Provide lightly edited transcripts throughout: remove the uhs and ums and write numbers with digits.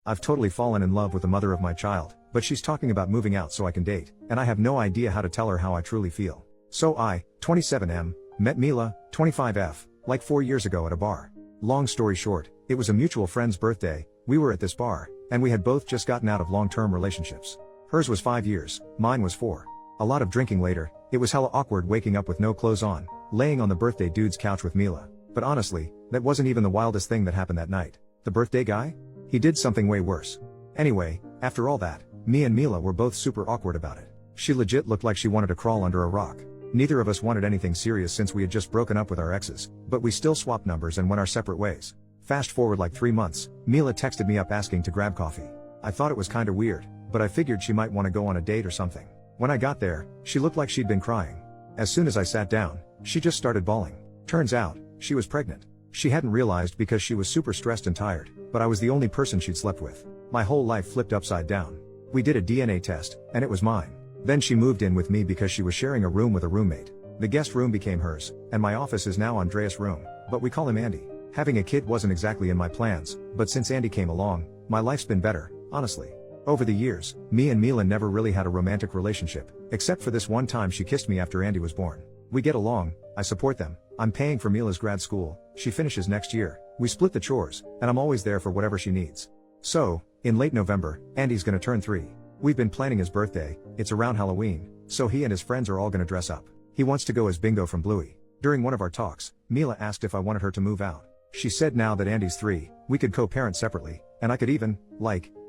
I've totally fallen in love with the mother of my child, but she's talking about moving out so I can date, and I have no idea how to tell her how I truly feel. So I, 27M, met Mila, 25F, like 4 years ago at a bar. Long story short, it was a mutual friend's birthday, we were at this bar, and we had both just gotten out of long-term relationships. Hers was 5 years, mine was 4. A lot of drinking later, it was hella awkward waking up with no clothes on, laying on the birthday dude's couch with Mila. But honestly, that wasn't even the wildest thing that happened that night. The birthday guy? He did something way worse. Anyway, after all that, me and Mila were both super awkward about it. She legit looked like she wanted to crawl under a rock. Neither of us wanted anything serious since we had just broken up with our exes, but we still swapped numbers and went our separate ways. Fast forward like 3 months, Mila texted me up asking to grab coffee. I thought it was kinda weird, but I figured she might want to go on a date or something. When I got there, she looked like she'd been crying. As soon as I sat down, she just started bawling. Turns out, she was pregnant. She hadn't realized because she was super stressed and tired, but I was the only person she'd slept with. My whole life flipped upside down. We did a DNA test, and it was mine. Then she moved in with me because she was sharing a room with a roommate. The guest room became hers, and my office is now Andreas' room, but we call him Andy. Having a kid wasn't exactly in my plans, but since Andy came along, my life's been better, honestly. Over the years, me and Mila never really had a romantic relationship, except for this one time she kissed me after Andy was born. We get along, I support them, I'm paying for Mila's grad school, she finishes next year, we split the chores, and I'm always there for whatever she needs. So, in late November, Andy's gonna turn 3. We've been planning his birthday, it's around Halloween, so he and his friends are all gonna dress up. He wants to go as Bingo from Bluey. During one of our talks, Mila asked if I wanted her to move out. She said now that Andy's 3, we could co-parent separately, and I could even,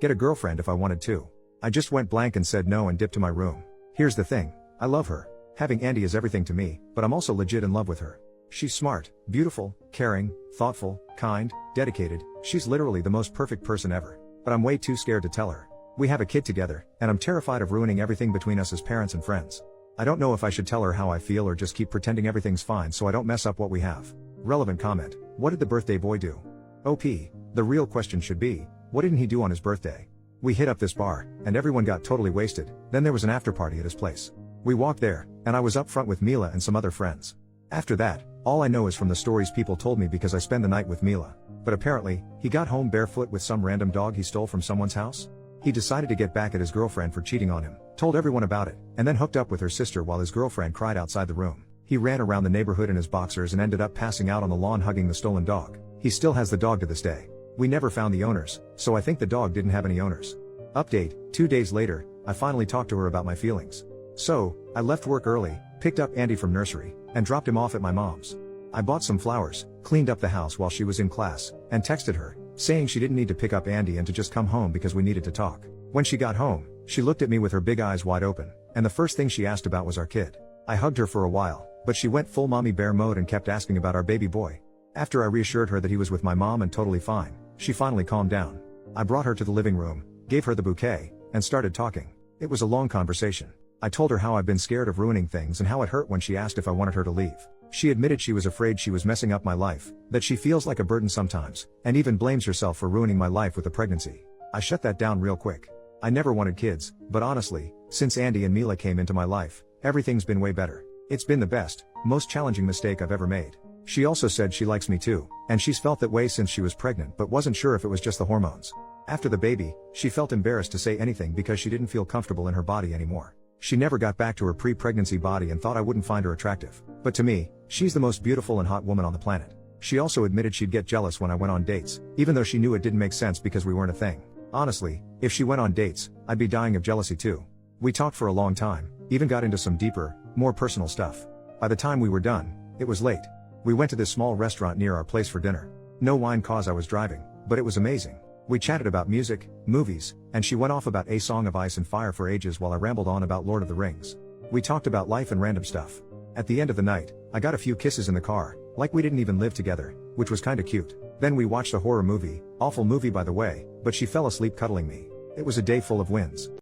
get a girlfriend if I wanted to. I just went blank and said no and dipped to my room. Here's the thing, I love her. Having Andy is everything to me, but I'm also legit in love with her. She's smart, beautiful, caring, thoughtful, kind, dedicated, she's literally the most perfect person ever. But I'm way too scared to tell her. We have a kid together, and I'm terrified of ruining everything between us as parents and friends. I don't know if I should tell her how I feel or just keep pretending everything's fine so I don't mess up what we have. Relevant comment, what did the birthday boy do? OP, the real question should be, what didn't he do on his birthday? We hit up this bar, and everyone got totally wasted, then there was an after party at his place. We walked there, and I was up front with Mila and some other friends. After that, all I know is from the stories people told me because I spent the night with Mila. But apparently, he got home barefoot with some random dog he stole from someone's house. He decided to get back at his girlfriend for cheating on him, told everyone about it, and then hooked up with her sister while his girlfriend cried outside the room. He ran around the neighborhood in his boxers and ended up passing out on the lawn hugging the stolen dog. He still has the dog to this day. We never found the owners, so I think the dog didn't have any owners. Update, 2 days later, I finally talked to her about my feelings. So, I left work early, picked up Andy from nursery, and dropped him off at my mom's. I bought some flowers, cleaned up the house while she was in class, and texted her, saying she didn't need to pick up Andy and to just come home because we needed to talk. When she got home, she looked at me with her big eyes wide open, and the first thing she asked about was our kid. I hugged her for a while, but she went full mommy bear mode and kept asking about our baby boy. After I reassured her that he was with my mom and totally fine, she finally calmed down. I brought her to the living room, gave her the bouquet, and started talking. It was a long conversation. I told her how I've been scared of ruining things and how it hurt when she asked if I wanted her to leave. She admitted she was afraid she was messing up my life, that she feels like a burden sometimes, and even blames herself for ruining my life with the pregnancy. I shut that down real quick. I never wanted kids, but honestly, since Andy and Mila came into my life, everything's been way better. It's been the best, most challenging mistake I've ever made. She also said she likes me too, and she's felt that way since she was pregnant but wasn't sure if it was just the hormones. After the baby, she felt embarrassed to say anything because she didn't feel comfortable in her body anymore. She never got back to her pre-pregnancy body and thought I wouldn't find her attractive. But to me, she's the most beautiful and hot woman on the planet. She also admitted she'd get jealous when I went on dates, even though she knew it didn't make sense because we weren't a thing. Honestly, if she went on dates, I'd be dying of jealousy too. We talked for a long time, even got into some deeper, more personal stuff. By the time we were done, it was late. We went to this small restaurant near our place for dinner. No wine cause I was driving, but it was amazing. We chatted about music, movies, and she went off about A Song of Ice and Fire for ages while I rambled on about Lord of the Rings. We talked about life and random stuff. At the end of the night, I got a few kisses in the car, like we didn't even live together, which was kinda cute. Then we watched a horror movie, awful movie by the way, but she fell asleep cuddling me. It was a day full of wins.